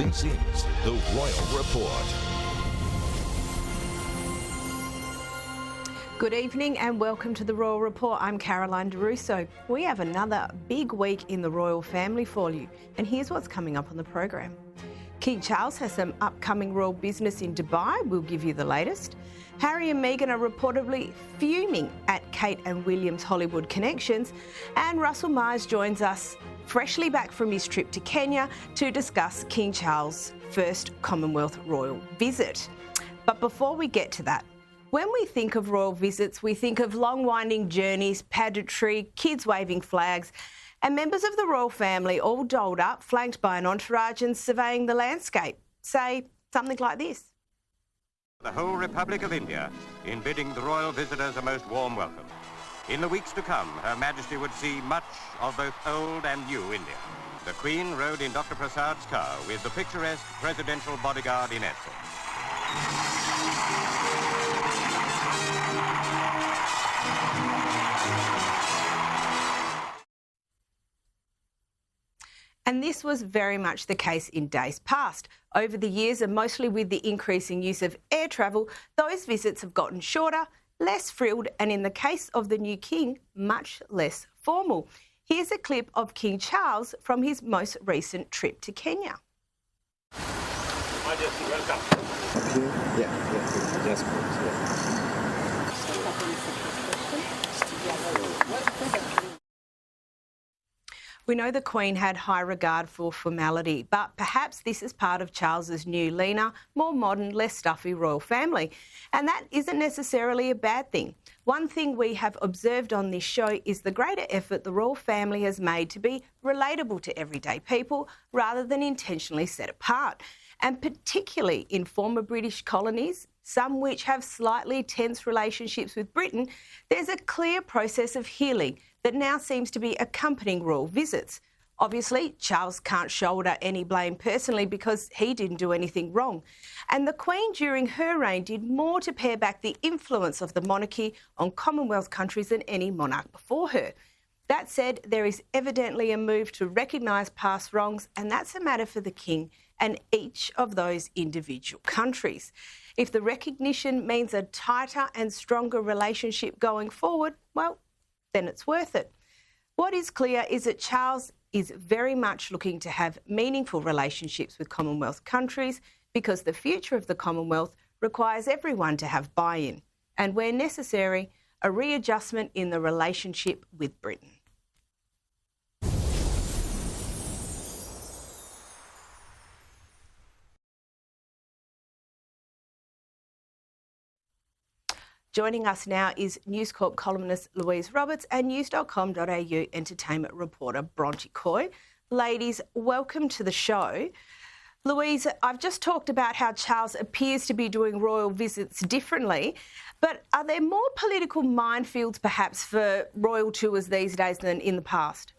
behind the scenes, the Royal Report. Good evening and welcome to the Royal Report. I'm Caroline DeRusso. We have another big week in the royal family for you, and here's what's coming up on the program. King Charles has some upcoming royal business in Dubai. We'll give you the latest. Harry and Meghan are reportedly fuming at Kate and William's Hollywood connections, and Russell Myers joins us freshly back from his trip to Kenya to discuss King Charles' first Commonwealth royal visit. But before we get to that, when we think of royal visits, we think of long winding journeys, pageantry, kids waving flags, and members of the royal family all dolled up, flanked by an entourage and surveying the landscape. Say something like this. The whole Republic of India in bidding the royal visitors a most warm welcome. In the weeks to come, Her Majesty would see much of both old and new India. The Queen rode in Dr. Prasad's car with the picturesque presidential bodyguard in escort. And this was very much the case in days past. Over the years, and mostly with the increasing use of air travel, those visits have gotten shorter, less frilled, and in the case of the new king, much less formal. Here's a clip of King Charles from his most recent trip to Kenya. Majesty, welcome. Yes, We know the Queen had high regard for formality, but perhaps this is part of Charles's new, leaner, more modern, less stuffy royal family. And that isn't necessarily a bad thing. One thing we have observed on this show is the greater effort the royal family has made to be relatable to everyday people rather than intentionally set apart. And particularly in former British colonies, some which have slightly tense relationships with Britain, there's a clear process of healing that now seems to be accompanying royal visits. Obviously, Charles can't shoulder any blame personally because he didn't do anything wrong. And the Queen during her reign did more to pare back the influence of the monarchy on Commonwealth countries than any monarch before her. That said, there is evidently a move to recognise past wrongs, and that's a matter for the King and each of those individual countries. If the recognition means a tighter and stronger relationship going forward, well, then it's worth it. What is clear is that Charles is very much looking to have meaningful relationships with Commonwealth countries because the future of the Commonwealth requires everyone to have buy-in and, where necessary, a readjustment in the relationship with Britain. Joining us now is News Corp columnist Louise Roberts and news.com.au entertainment reporter Bronte Coy. Ladies, welcome to the show. Louise, I've just talked about how Charles appears to be doing royal visits differently, but are there more political minefields perhaps for royal tours these days than in the past?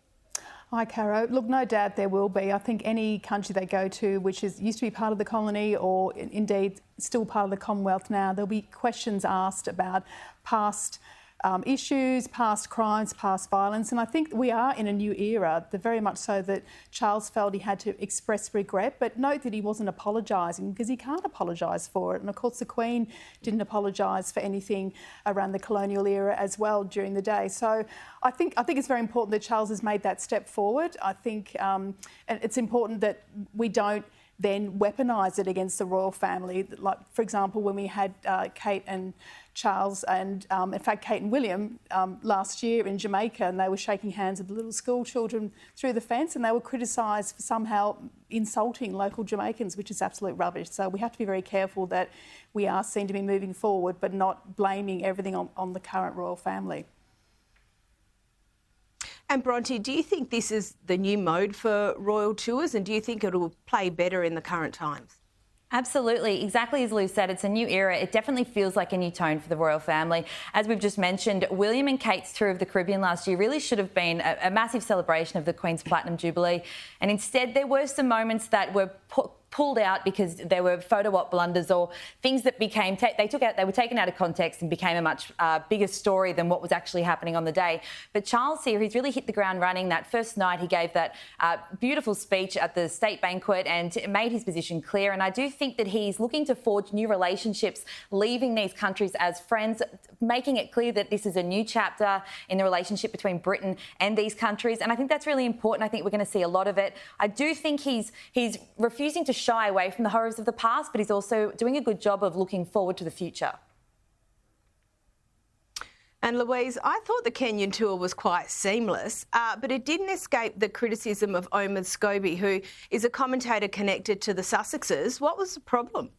Hi, Caro. Look, no doubt there will be. I think any country they go to, which used to be part of the colony or indeed still part of the Commonwealth now, there'll be questions asked about past issues, past crimes, past violence. And I think we are in a new era, very much so that Charles felt he had to express regret, but note that he wasn't apologising because he can't apologise for it. And of course, the Queen didn't apologise for anything around the colonial era as well during the day. So I think it's very important that Charles has made that step forward. I think and it's important that we don't then weaponise it against the royal family. Like, for example, when we had Kate and Charles and, in fact, Kate and William last year in Jamaica, and they were shaking hands with the little school children through the fence, and they were criticised for somehow insulting local Jamaicans, which is absolute rubbish. So we have to be very careful that we are seen to be moving forward, but not blaming everything on the current royal family. And Bronte, do you think this is the new mode for royal tours, and do you think it will play better in the current times? Absolutely. Exactly as Lou said, it's a new era. It definitely feels like a new tone for the royal family. As we've just mentioned, William and Kate's tour of the Caribbean last year really should have been a massive celebration of the Queen's Platinum Jubilee. And instead, there were some moments that were pulled out because there were photo op blunders or things that became they were taken out of context and became a much bigger story than what was actually happening on the day. But Charles here, he's really hit the ground running. That first night he gave that beautiful speech at the state banquet and made his position clear. And I do think that he's looking to forge new relationships, leaving these countries as friends, making it clear that this is a new chapter in the relationship between Britain and these countries. And I think that's really important. I think we're going to see a lot of it. I do think he's refusing to shy away from the horrors of the past, but he's also doing a good job of looking forward to the future. And Louise, I thought the Kenyan tour was quite seamless, but it didn't escape the criticism of Omid Scobie, who is a commentator connected to the Sussexes. What was the problem?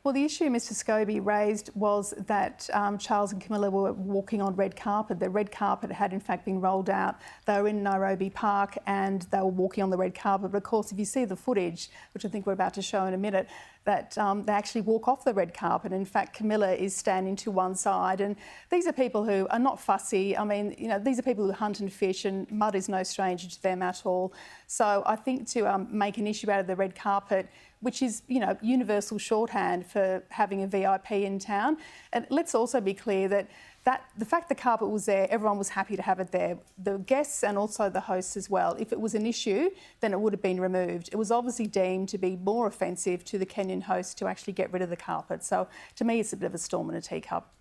Well, the issue Mr Scobie raised was that Charles and Camilla were walking on red carpet. The red carpet had in fact been rolled out. They were in Nairobi Park and they were walking on the red carpet. But of course, if you see the footage, which I think we're about to show in a minute, that they actually walk off the red carpet. In fact, Camilla is standing to one side. And these are people who are not fussy. I mean, you know, these are people who hunt and fish, and mud is no stranger to them at all. So I think to make an issue out of the red carpet, which is, you know, universal shorthand for having a VIP in town. And let's also be clear that the fact the carpet was there, everyone was happy to have it there. The guests and also the hosts as well. If it was an issue, then it would have been removed. It was obviously deemed to be more offensive to the Kenyan host to actually get rid of the carpet. So to me, it's a bit of a storm in a teacup.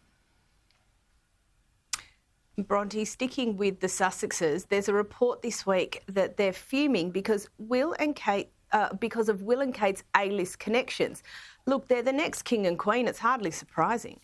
Bronte, sticking with the Sussexes, there's a report this week that they're fuming because of Will and Kate's A-list connections. Look, they're the next king and queen. It's hardly surprising.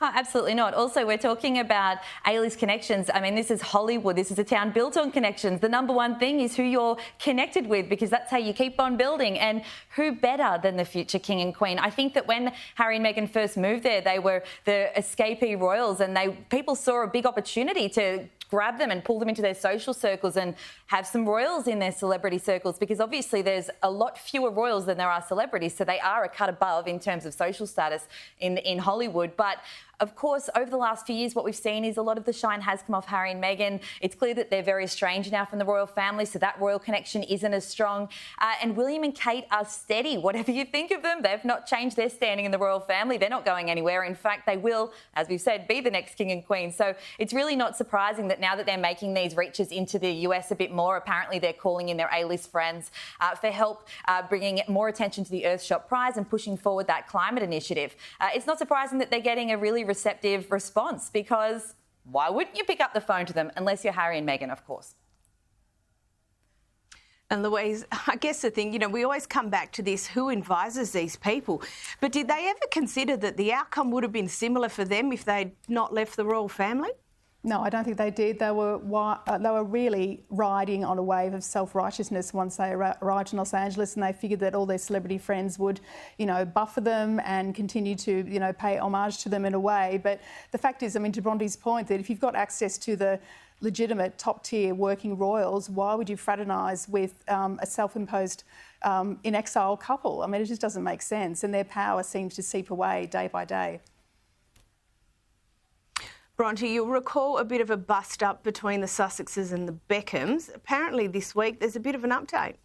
Oh, absolutely not. Also, we're talking about A-list connections. I mean, this is Hollywood. This is a town built on connections. The number one thing is who you're connected with, because that's how you keep on building. And who better than the future king and queen? I think that when Harry and Meghan first moved there, they were the escapee royals, and people saw a big opportunity to grab them and pull them into their social circles and have some royals in their celebrity circles, because obviously there's a lot fewer royals than there are celebrities, so they are a cut above in terms of social status in Hollywood. But of course, over the last few years, what we've seen is a lot of the shine has come off Harry and Meghan. It's clear that they're very estranged now from the royal family, so that royal connection isn't as strong. And William and Kate are steady. Whatever you think of them, they've not changed their standing in the royal family. They're not going anywhere. In fact, they will, as we've said, be the next king and queen. So it's really not surprising that now that they're making these reaches into the US a bit more, apparently they're calling in their A-list friends for help bringing more attention to the Earthshot Prize and pushing forward that climate initiative. It's not surprising that they're getting a really receptive response, because why wouldn't you pick up the phone to them unless you're Harry and Meghan, of course? And Louise, I guess the thing, you know, we always come back to this, who advises these people? But did they ever consider that the outcome would have been similar for them if they'd not left the royal family? No, I don't think they did. They were really riding on a wave of self-righteousness once they arrived in Los Angeles, and they figured that all their celebrity friends would, you know, buffer them and continue to, you know, pay homage to them in a way. But the fact is, I mean, to Bronte's point, that if you've got access to the legitimate top-tier working royals, why would you fraternise with a self-imposed in-exile couple? I mean, it just doesn't make sense, and their power seems to seep away day by day. Bronte, you'll recall a bit of a bust-up between the Sussexes and the Beckhams. Apparently this week there's a bit of an update.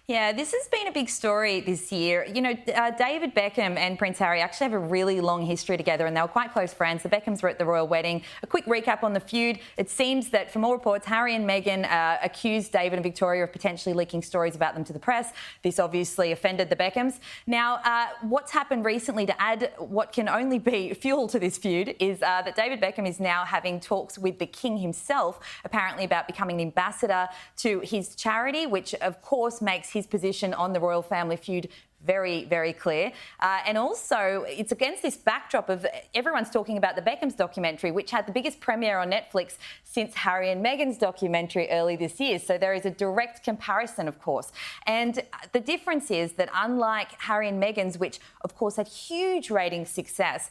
Yeah, this has been a big story this year. You know, David Beckham and Prince Harry actually have a really long history together, and they were quite close friends. The Beckhams were at the royal wedding. A quick recap on the feud. It seems that, from all reports, Harry and Meghan accused David and Victoria of potentially leaking stories about them to the press. This obviously offended the Beckhams. Now, what's happened recently to add what can only be fuel to this feud is that David Beckham is now having talks with the king himself, apparently about becoming an ambassador to his charity, which of course makes his position on the royal family feud very, very clear. And also, it's against this backdrop of everyone's talking about the Beckhams documentary, which had the biggest premiere on Netflix since Harry and Meghan's documentary early this year. So there is a direct comparison, of course. And the difference is that unlike Harry and Meghan's, which of course had huge ratings success,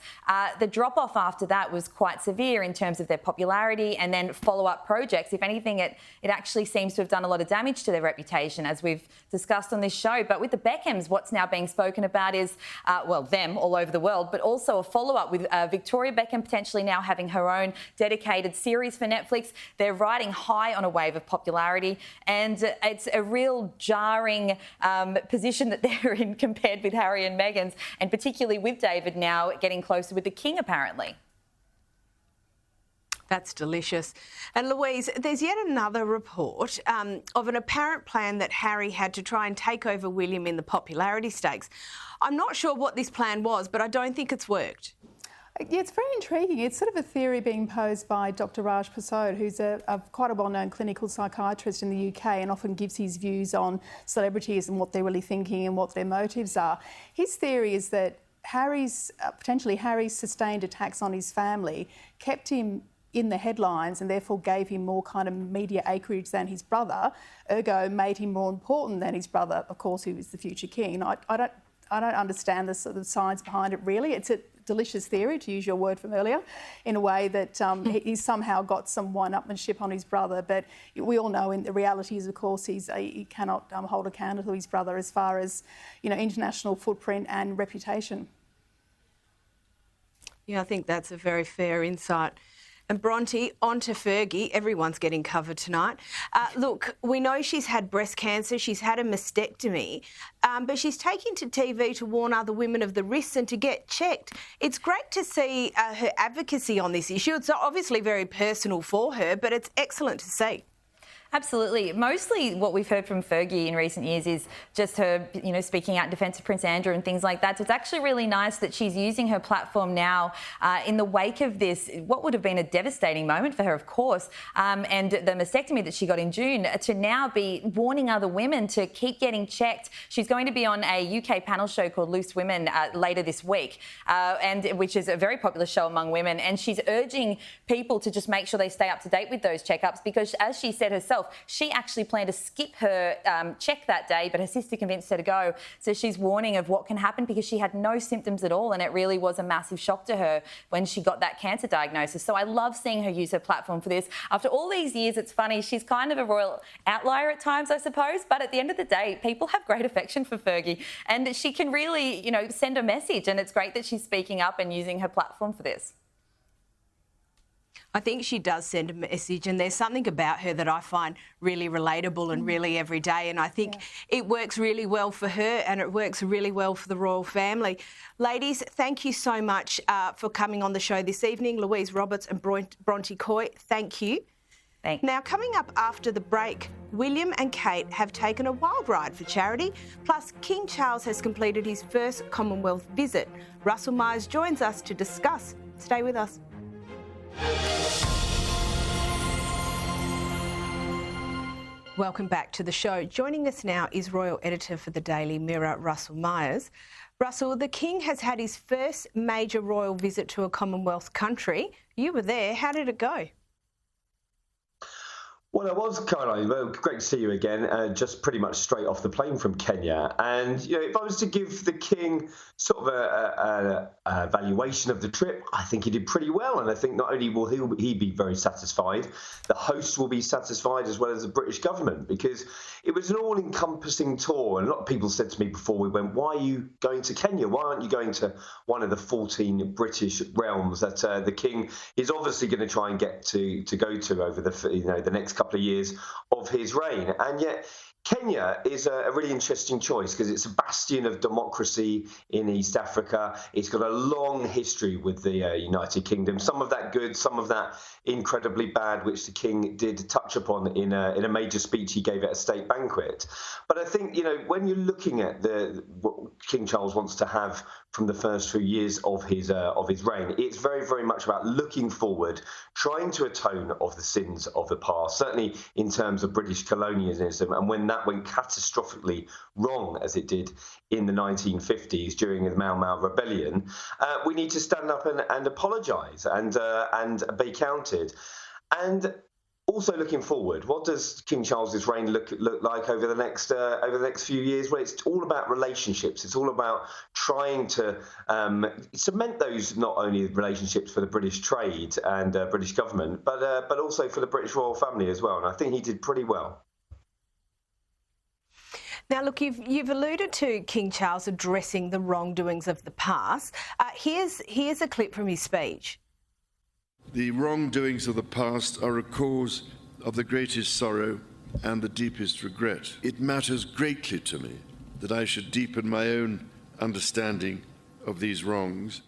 the drop-off after that was quite severe in terms of their popularity and then follow-up projects. If anything, it actually seems to have done a lot of damage to their reputation, as we've discussed on this show. But with the Beckhams, what's now now being spoken about is, them all over the world, but also a follow-up with Victoria Beckham potentially now having her own dedicated series for Netflix. They're riding high on a wave of popularity, and it's a real jarring position that they're in compared with Harry and Meghan's, and particularly with David now getting closer with the King, apparently. That's delicious. And Louise, there's yet another report of an apparent plan that Harry had to try and take over William in the popularity stakes. I'm not sure what this plan was, but I don't think it's worked. Yeah, it's very intriguing. It's sort of a theory being posed by Dr. Raj Prasad, who's quite a well-known clinical psychiatrist in the UK and often gives his views on celebrities and what they're really thinking and what their motives are. His theory is that potentially Harry's sustained attacks on his family kept him in the headlines and therefore gave him more kind of media acreage than his brother, ergo made him more important than his brother, of course, who is the future king. I don't understand the sort of science behind it, really. It's a delicious theory, to use your word from earlier, in a way that he's somehow got some one-upmanship on his brother. But we all know in the reality is, of course, he cannot hold a candle to his brother as far as, international footprint and reputation. Yeah, I think that's a very fair insight. And Bronte, on to Fergie. Everyone's getting covered tonight. Look, we know she's had breast cancer, she's had a mastectomy, but she's taking to TV to warn other women of the risks and to get checked. It's great to see her advocacy on this issue. It's obviously very personal for her, but it's excellent to see. Absolutely. Mostly what we've heard from Fergie in recent years is just her, speaking out in defence of Prince Andrew and things like that. So it's actually really nice that she's using her platform now in the wake of this, what would have been a devastating moment for her, of course, and the mastectomy that she got in June, to now be warning other women to keep getting checked. She's going to be on a UK panel show called Loose Women later this week, and which is a very popular show among women. And she's urging people to just make sure they stay up to date with those checkups because, as she said herself, she actually planned to skip her check that day, but her sister convinced her to go. So she's warning of what can happen because she had no symptoms at all, and it really was a massive shock to her when she got that cancer diagnosis. So I love seeing her use her platform for this. After all these years, it's funny, she's kind of a royal outlier at times, I suppose, but at the end of the day, people have great affection for Fergie, and she can really, send a message, and it's great that she's speaking up and using her platform for this. I think she does send a message, and there's something about her that I find really relatable and really everyday, and I think it works really well for her and it works really well for the royal family. Ladies, thank you so much for coming on the show this evening. Louise Roberts and Bronte Coy, thank you. Thanks. Now, coming up after the break, William and Kate have taken a wild ride for charity, plus King Charles has completed his first Commonwealth visit. Russell Myers joins us to discuss. Stay with us. Welcome back to the show. Joining us now is Royal Editor for the Daily Mirror, Russell Myers. Russell, the King has had his first major royal visit to a Commonwealth country. You were there. How did it go? Well, it was, Caroline. Well, great to see you again. Just pretty much straight off the plane from Kenya. And, if I was to give the King sort of a valuation of the trip, I think he did pretty well. And I think not only will he be very satisfied, the host will be satisfied as well as the British government, because it was an all-encompassing tour. And a lot of people said to me before we went, why are you going to Kenya? Why aren't you going to one of the 14 British realms that the King is obviously going to try and get to go to over the next couple of years of his reign? And yet Kenya is a really interesting choice because it's a bastion of democracy in East Africa. It's got a long history with the United Kingdom, some of that good, some of that incredibly bad, which the King did touch upon in a major speech he gave at a state banquet. But I think, when you're looking at what King Charles wants to have from the first few years of his reign, it's very, very much about looking forward, trying to atone of the sins of the past, certainly in terms of British colonialism, and when that went catastrophically wrong, as it did in the 1950s during the Mau Mau rebellion, we need to stand up and apologise and be counted. And also looking forward, what does King Charles's reign look like over the next few years? Well, it's all about relationships. It's all about trying to cement those, not only relationships for the British trade and British government, but also for the British royal family as well. And I think he did pretty well. Now, look, you've alluded to King Charles addressing the wrongdoings of the past. Here's a clip from his speech. The wrongdoings of the past are a cause of the greatest sorrow and the deepest regret. It matters greatly to me that I should deepen my own understanding of these wrongs.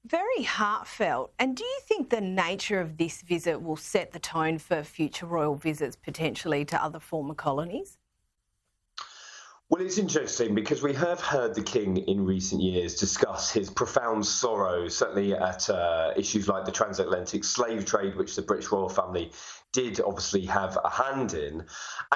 Very heartfelt. And do you think the nature of this visit will set the tone for future royal visits potentially to other former colonies? Well, it's interesting because we have heard the King in recent years discuss his profound sorrow, certainly at issues like the transatlantic slave trade, which the British royal family did obviously have a hand in.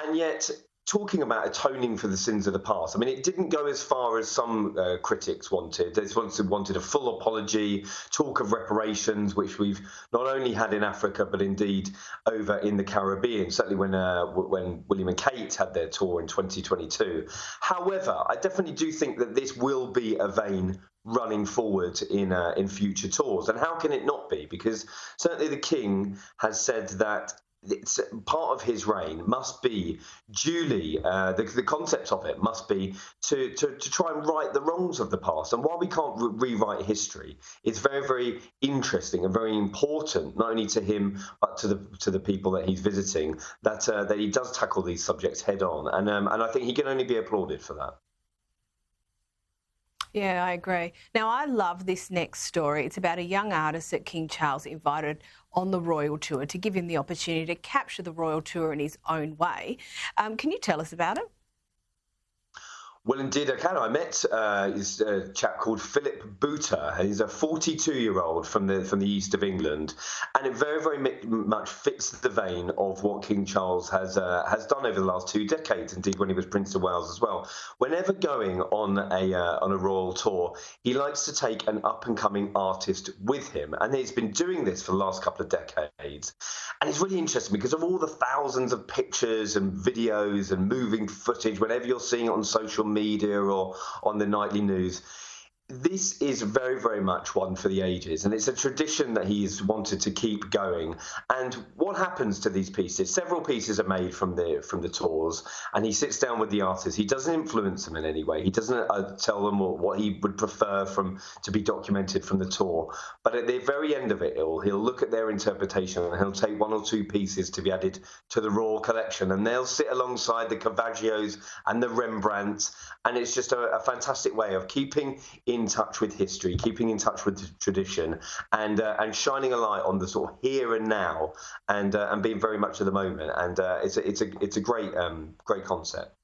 And yet, talking about atoning for the sins of the past, I mean, it didn't go as far as some critics wanted. They wanted a full apology, talk of reparations, which we've not only had in Africa, but indeed over in the Caribbean, certainly when William and Kate had their tour in 2022. However, I definitely do think that this will be a vein running forward in future tours. And how can it not be? Because certainly the King has said that it's part of his reign must be duly the concept of it must be to try and right the wrongs of the past. And while we can't rewrite history, it's very, very interesting and very important, not only to him but to the people that he's visiting, that he does tackle these subjects head on. And I think he can only be applauded for that. Yeah, I agree. Now, I love this next story. It's about a young artist that King Charles invited on the royal tour to give him the opportunity to capture the royal tour in his own way. Can you tell us about it? Well, indeed, I can. I met this chap called Philip Booter. He's a 42-year-old from the east of England, and it very, very much fits the vein of what King Charles has done over the last 2 decades. Indeed, when he was Prince of Wales as well. Whenever going on a royal tour, he likes to take an up-and-coming artist with him, and he's been doing this for the last couple of decades. And it's really interesting because of all the thousands of pictures and videos and moving footage, whenever you're seeing it on social media or on the nightly news, this is very, very much one for the ages, and it's a tradition that he's wanted to keep going. And what happens to these pieces? Several pieces are made from the tours, and he sits down with the artists. He doesn't influence them in any way. He doesn't tell them what he would prefer to be documented from the tour. But at the very end of it, he'll look at their interpretation, and he'll take 1 or 2 pieces to be added to the royal collection, and they'll sit alongside the Caravaggios and the Rembrandts, and it's just a fantastic way of keeping in touch with history, keeping in touch with the tradition, and shining a light on the sort of here and now, and being very much of the moment. And it's a great concept.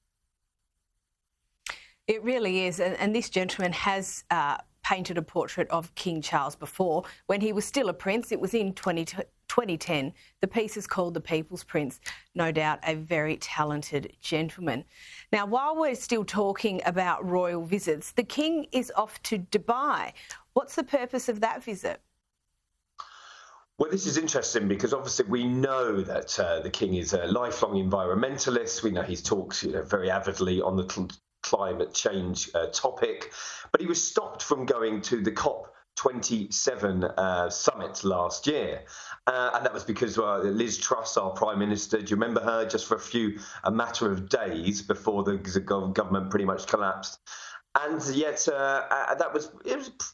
It really is, and this gentleman has painted a portrait of King Charles before when he was still a prince. It was in 2010. The piece is called The People's Prince. No doubt a very talented gentleman. Now, while we're still talking about royal visits, the King is off to Dubai. What's the purpose of that visit? Well, this is interesting because obviously we know that the King is a lifelong environmentalist. We know he talks very avidly on the climate change topic, but he was stopped from going to the COP27 summit last year. And that was because Liz Truss, our Prime Minister, do you remember her, just for a matter of days before the government pretty much collapsed. And yet it was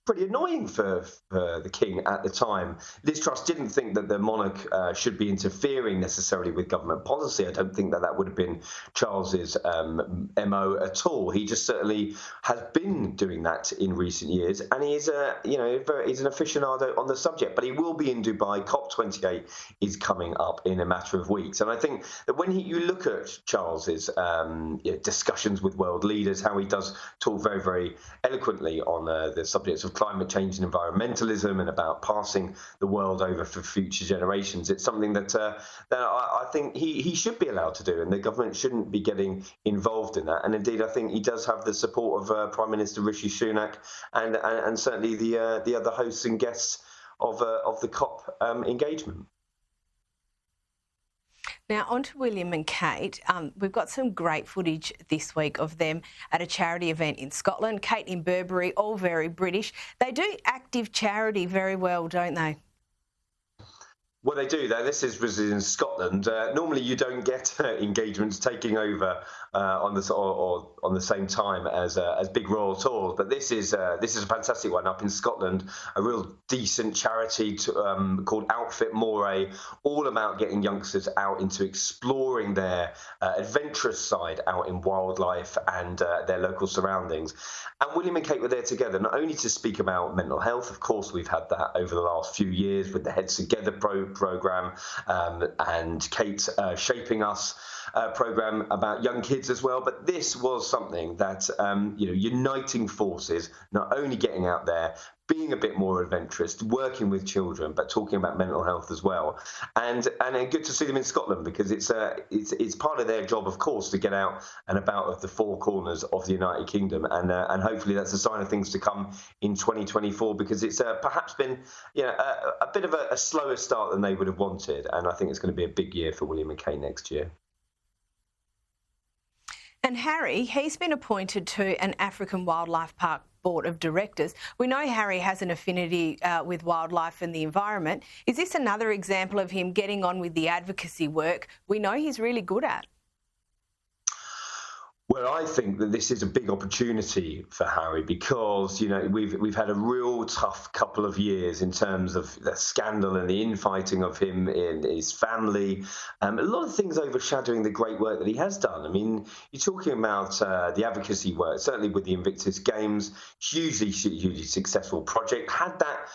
pretty annoying for the King at the time. Liz Truss didn't think that the monarch should be interfering necessarily with government policy. I don't think that would have been Charles's MO at all. He just certainly has been doing that in recent years, and he is he's an aficionado on the subject. But he will be in Dubai. COP28 is coming up in a matter of weeks, and I think that when you look at Charles's discussions with world leaders, how he does talk very, very eloquently on the subjects of climate change and environmentalism, and about passing the world over for future generations. It's something that I think he should be allowed to do, and the government shouldn't be getting involved in that. And indeed, I think he does have the support of Prime Minister Rishi Sunak and certainly the other hosts and guests of the COP engagement. Now, on to William and Kate. We've got some great footage this week of them at a charity event in Scotland. Kate in Burberry, all very British. They do active charity very well, don't they? Well, they do. This was in Scotland. Normally, you don't get engagements taking over on the same time as big royal tours, but this is a fantastic one up in Scotland. A real decent charity called Outfit Moray, all about getting youngsters out into exploring their adventurous side out in wildlife and their local surroundings. And William and Kate were there together, not only to speak about mental health. Of course, we've had that over the last few years with the Heads Together program, and Kate Shaping Us program about young kids as well. But this was something that uniting forces, not only getting out there, being a bit more adventurous, working with children, but talking about mental health as well. And good to see them in Scotland, because it's part of their job, of course, to get out and about of the four corners of the United Kingdom. And hopefully that's a sign of things to come in 2024, because it's perhaps been a bit of a slower start than they would have wanted. And I think it's going to be a big year for William and Kate next year. And Harry, he's been appointed to an African Wildlife Park Board of Directors. We know Harry has an affinity with wildlife and the environment. Is this another example of him getting on with the advocacy work we know he's really good at? Well, I think that this is a big opportunity for Harry, because we've had a real tough couple of years in terms of the scandal and the infighting of him in his family. A lot of things overshadowing the great work that he has done. I mean, you're talking about the advocacy work, certainly with the Invictus Games, hugely successful project. Had that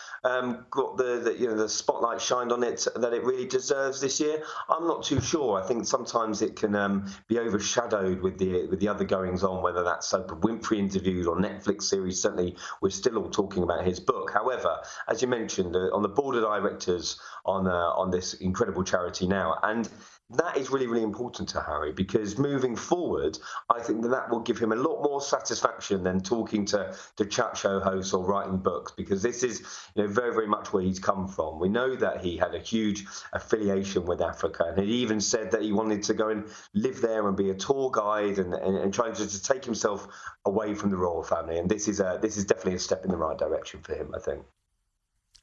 got the spotlight shined on it that it really deserves this year? I'm not too sure. I think sometimes it can be overshadowed with the other goings on, whether that's Oprah Winfrey interviews or Netflix series. Certainly, we're still all talking about his book. However, as you mentioned, on the board of directors on this incredible charity now, and that is really, really important to Harry, because moving forward, I think that will give him a lot more satisfaction than talking to chat show hosts or writing books, because this is very, very much where he's come from. We know that he had a huge affiliation with Africa, and he even said that he wanted to go and live there and be a tour guide and trying to take himself away from the royal family. And this is definitely a step in the right direction for him, I think.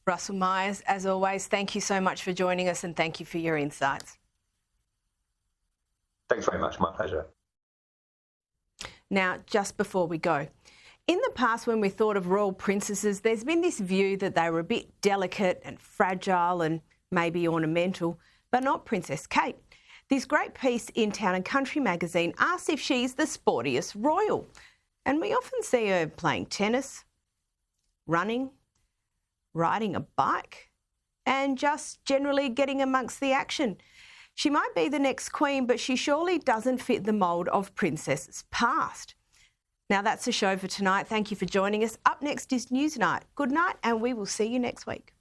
Russell Myers, as always, thank you so much for joining us, and thank you for your insights. Thanks very much. My pleasure. Now, just before we go, in the past, when we thought of royal princesses, there's been this view that they were a bit delicate and fragile and maybe ornamental, but not Princess Kate. This great piece in Town and Country magazine asks if she's the sportiest royal. And we often see her playing tennis, running, riding a bike, and just generally getting amongst the action. She might be the next queen, but she surely doesn't fit the mould of princesses past. Now, that's the show for tonight. Thank you for joining us. Up next is Newsnight. Good night, and we will see you next week.